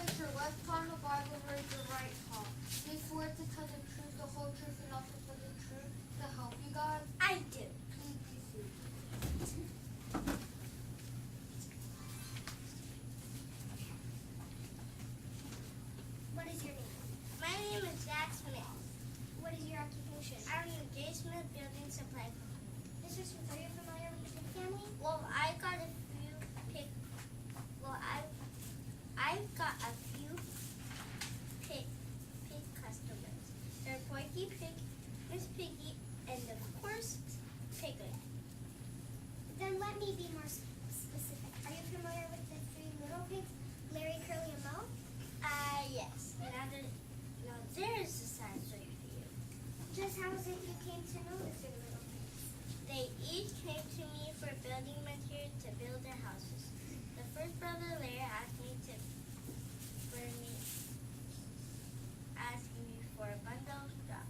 with your left palm the Bible, raise your right palm. Do you swear to tell the truth, the whole truth, and nothing but the truth to help you God? I do. Please be seated. What is your name? My name is Jack Smith. What is your occupation? I'm the J. Smith Building Supply Company. Mr. Smith, are you familiar with the Smith family? Well, I got a few pig. Well, I've got a few pig customers. They're Porky Pig, Miss Piggy, and of course, Piglet. Then let me be more specific. Are you familiar with the three little pigs, Larry, Curly, and Moe? Yes. Now there's a sad story for you. Just how is it you came to know the three little pigs? They each came to me for building material to build their houses. The first brother, Larry, asked me for a bundle of straw.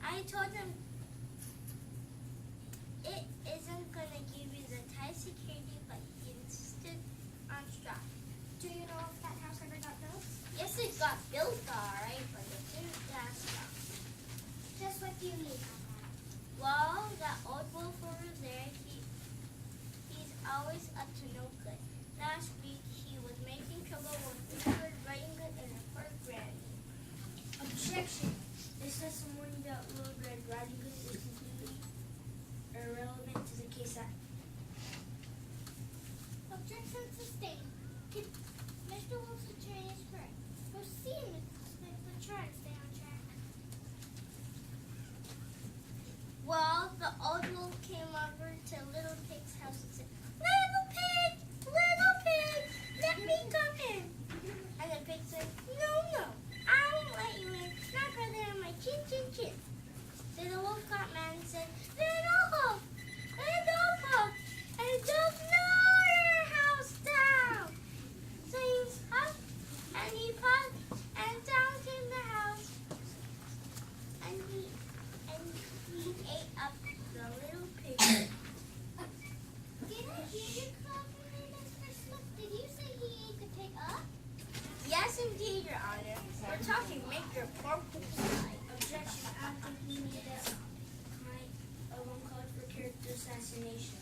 I told him it isn't going to give you the tight security, but he insisted on straw. Do you know if that house ever got built? Yes, it got built, all right, but it didn't last long. Just what do you mean by that? Well, that old wolf over there, he's always up to no good. Last week, he was making trouble when we were writing it in a court granny. Objection. This testimony that Will Red Riding Hood is completely irrelevant to the case at. Objection sustained. Mr. Wolf's attorney is correct. Proceed, Mr. Smith, but try to stay on track. Well, the old wolf came over to Little Pig's house and said, Little Pig, let me come in. And the pig said, No, I won't let you in. Not brother on my chin. So the wolf got mad and said, Little wolf, and don't blow your house down. So he huffed and he puffed, and down came the house. And he ate up the little pig. Did I hear you compliment Mr. Smith? Did you say he ate the pig up? Yes, indeed, Your Honor. We're talking make your pork pie. Objection. I don't think we need that kind of uncalled for character assassination.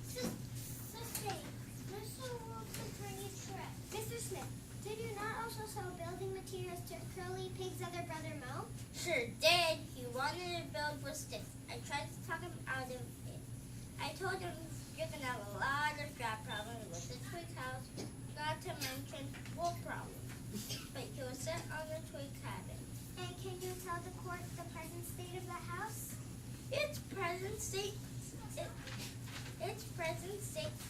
Sustained. Mr. Wolf's attorney is correct. Mr. Smith, did you not also sell building materials to Curly Pig's other brother, Moe? Sure did. He wanted to build with sticks. I tried to talk him out of it. I told him you're going to have a lot of drought problems with the twig house, not to mention wolf problems. But he was set on the twig cabin. And can you tell the court the present state of the house? Its present state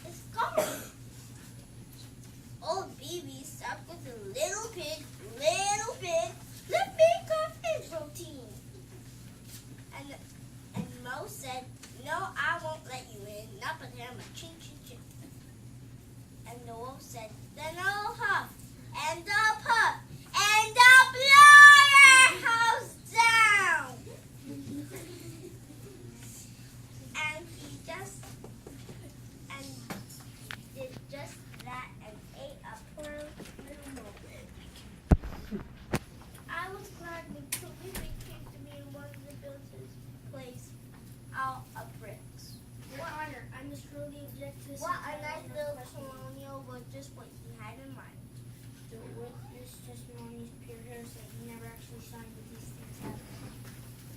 is gone. Old BB stuck with the little pig, let me off his routine. And Moe said, No, I won't let you in, not but him a chin. And the wolf said, Then I'll huff, and I'll puff, and I'll blow your house down. And he did just that and ate a poor little mole. I was glad when Curly Pig came to me and wanted to build his place out of bricks. Your Honor, I must really object to this. What a nice little colonial was just what he had in mind. The witness testimonies appear here saying he never actually signed that these things happened.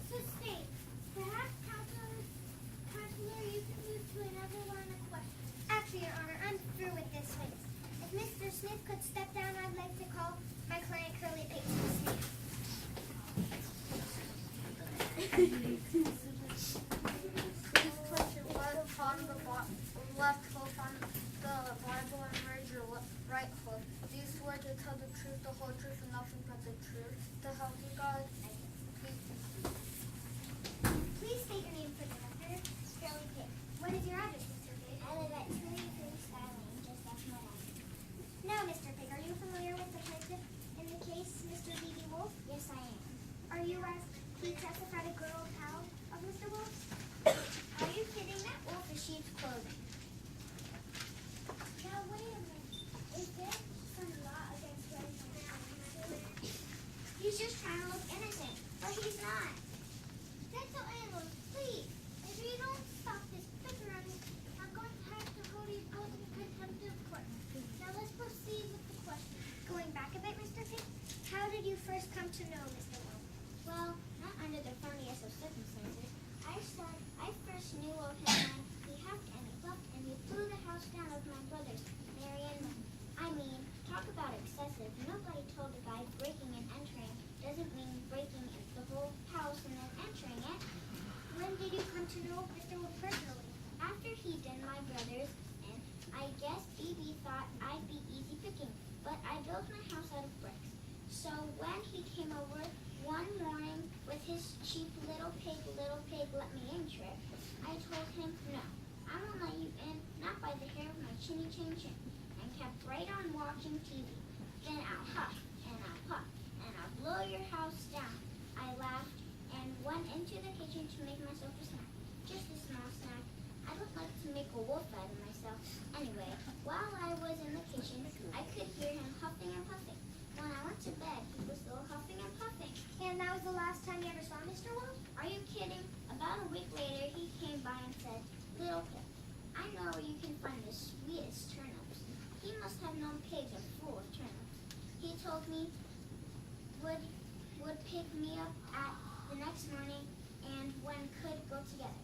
Sustained. Perhaps, Counselor, you can move to another line of questions. Actually, Your Honor, I'm through with this witness. If Mr. Smith could step down, I'd like to call my client Curly Pig to the stand. Please put your left hoof on the Bible and raise your right hoof. Do you swear to tell the truth, the whole truth, and nothing but the truth to help you God? Please state your name for the record. Curly Pig. What is your address, Mr. Pig? I live at 283 Sky Lane, just off my line. Now, Mr. Pig, are you familiar with the plaintiff in the case, Mr. B.B. Wolf? Yes, I am. Are you, as he testified, a good old pal of Mr. Wolf's? Are you kidding? That wolf is sheep's clothing. Now, wait a minute. Is there some law against wearing innocent, but he's not. Gentle animals, please, if you don't stop this bickering, I'm going to have to hold you both in contempt of court. Now let's proceed with the question. Going back a bit, Mr. Pig, how did you first come to know Mr. Wolf? Well, not under the funniest of circumstances. I first knew of him when he huffed and he puffed and he blew the house down of my brothers, Mary and Lynn. I mean, talk about excessive. Nobody told a guy breaking and entering doesn't mean breaking the whole house and then entering it. When did you come to know Mr. Wolf personally? After he did my brothers, and I guess BB thought I'd be easy picking, but I built my house out of bricks. So when he came over one morning with his cheap little pig, let me in trick, I told him, no, I won't let you in, not by the hair of my chinny chin chin, and kept right on watching TV. Then I'll huff, and I'll puff, and I'll blow your house down. I laughed and went into the kitchen to make myself a snack, just a small snack. I don't like to make a wolf out of myself. Anyway, while I was in the kitchen, I could hear him huffing and puffing. When I went to bed, he was still huffing and puffing. And that was the last time you ever saw Mr. Wolf? Are you kidding? About a week later, he came by and said, Little Pig, I know where you can find the sweetest turnips. He must have known pigs are full of turnips. He told me would pick me up at the next morning and when could go together.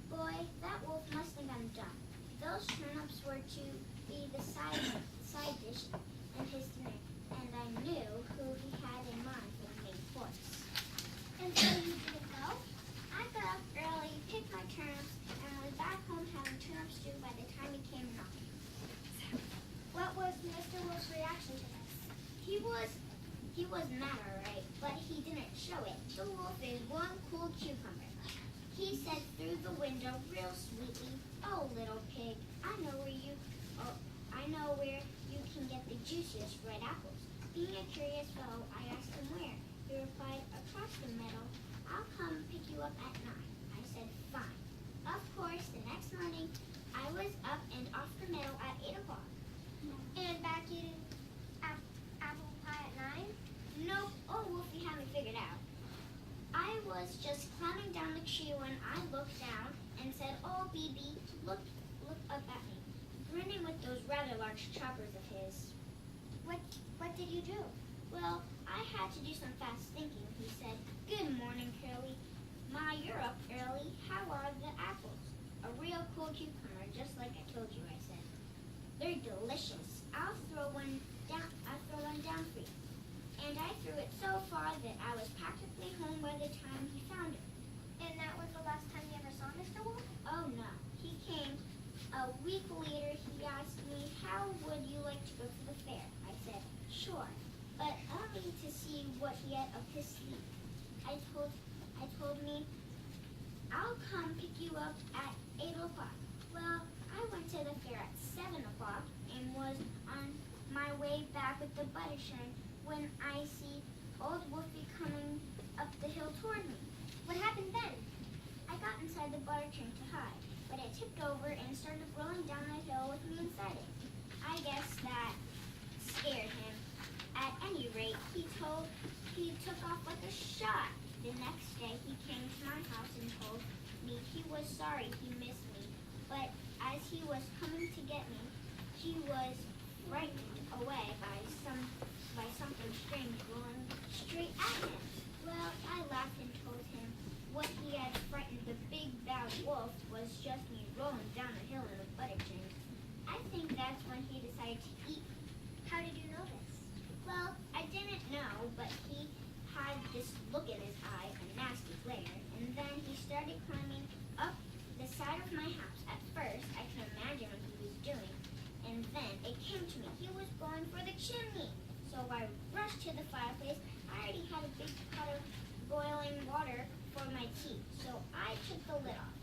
Boy, that wolf must have been dumb. Those turnips were to be the side dish in his dinner, and I knew who he had in mind for the main course. And so you didn't go? I got up early, picked my turnips, and I was back home having turnip stew by the time he came knocking. What was Mr. Wolf's reaction to this? He was mad, all right, but he didn't show it. The wolf is one cool cucumber. He said through the window real sweetly, oh, little pig, I know where you can get the juiciest red apples. Being a curious fellow, I asked him where. He replied, across the meadow. I'll come pick you up at 9. I said, fine. Of course, the next morning, I was up and off the meadow at 8 o'clock. And back eating apple pie at 9? Nope. Oh, Wolf, you haven't figured out. I was just climbing down the tree when I looked down and said, oh, BB, look up at me, grinning with those rather large choppers of his. What did you do? Well, I had to do some fast thinking. He said, good morning, Curly. Ma, you're up early. How are the apples? A real cool cucumber, just like I told you, I said. They're delicious. I'll throw one down for you. And I threw it so far that I was practically home by the time he found it. And that was the last time you ever saw Mr. Wolf? Oh, no. He came a week later. He asked me, how would you like to go to the fair? I said, sure, but only to see what he had up his sleeve. I told me, I'll come pick you up at 8 o'clock. Well, I went to the fair at 7 o'clock and was on my way back with the butter churn when I see old Wolfie coming up the hill toward me. What happened then? I got inside the butter churn to hide, but it tipped over and started rolling down the hill with me inside it. I guess that scared him. At any rate, he took off like a shot. The next day, he came to my house and told me he was sorry he missed me, but as he was coming to get me, he was frightened away by something strange rolling straight at him. Well, I laughed and told him what he had frightened the big bad wolf was just me rolling down a hill in a butter churn. I think that's when he decided to eat. How did you know this? Well, I didn't know, but he had this look in his eye, a nasty glare, and then he started climbing up the side of my house. At first, I could imagine what he was doing, and then it came to me. He was going for the chimney. So I rushed to the fireplace. I already had a big pot of boiling water for my tea, so I took the lid off.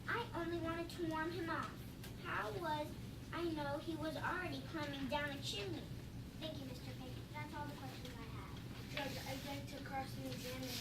I only wanted to warm him off. How was I know he was already climbing down a chimney? Thank you, Mr. Pig. That's all the questions I have. Judge, I'd like to cross-examine